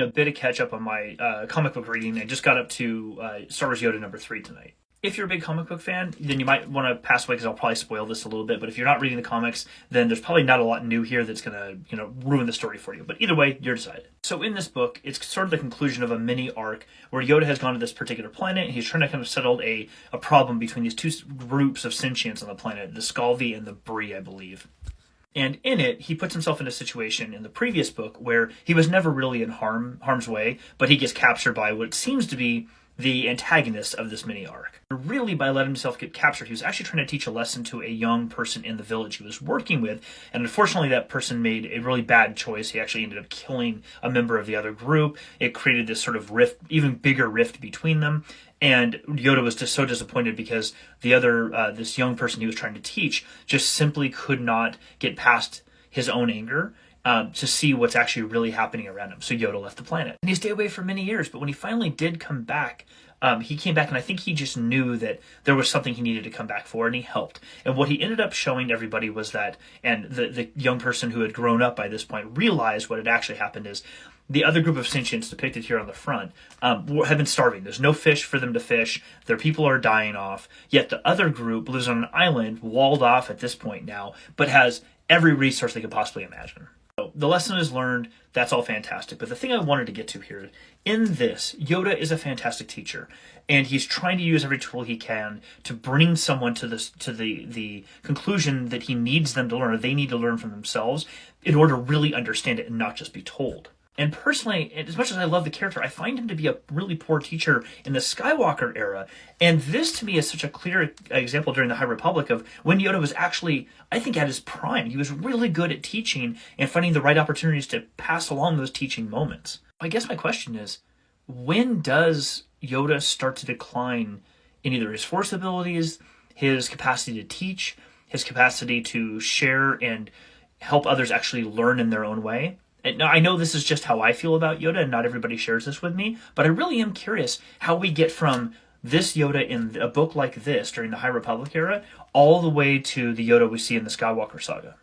a bit of catch up on my comic book reading. I just got up to Star Wars Yoda #3 tonight. If you're a big comic book fan, then you might want to pass away because I'll probably spoil this a little bit. But if you're not reading the comics, then there's probably not a lot new here that's going to, ruin the story for you. But either way, you're decided. So in this book, it's sort of the conclusion of a mini arc where Yoda has gone to this particular planet and he's trying to kind of settle a problem between these two groups of sentients on the planet, the Skalvi and the Bree, I believe. And in it, he puts himself in a situation in the previous book where he was never really in harm's way, but he gets captured by what seems to be the antagonist of this mini arc. Really, by letting himself get captured, he was actually trying to teach a lesson to a young person in the village he was working with, and unfortunately that person made a really bad choice. He actually ended up killing a member of the other group. It created this sort of rift, even bigger rift between them, and Yoda was just so disappointed because the other, this young person he was trying to teach, just simply could not get past his own anger to see what's actually really happening around him. So Yoda left the planet. And he stayed away for many years, but when he finally did come back, he came back and I think he just knew that there was something he needed to come back for, and he helped. And what he ended up showing everybody was that, and the young person who had grown up by this point realized what had actually happened is the other group of sentients depicted here on the front have been starving. There's no fish for them to fish. Their people are dying off. Yet the other group lives on an island, walled off at this point now, but has every resource they could possibly imagine. So the lesson is learned. That's all fantastic. But the thing I wanted to get to here, in this, Yoda is a fantastic teacher, and he's trying to use every tool he can to bring someone to the conclusion that he needs them to learn, or they need to learn from themselves in order to really understand it and not just be told. And personally, as much as I love the character, I find him to be a really poor teacher in the Skywalker era. And this, to me, is such a clear example during the High Republic of when Yoda was actually, I think, at his prime. He was really good at teaching and finding the right opportunities to pass along those teaching moments. I guess my question is, when does Yoda start to decline in either his Force abilities, his capacity to teach, his capacity to share and help others actually learn in their own way? Now, I know this is just how I feel about Yoda, and not everybody shares this with me, but I really am curious how we get from this Yoda in a book like this during the High Republic era all the way to the Yoda we see in the Skywalker saga.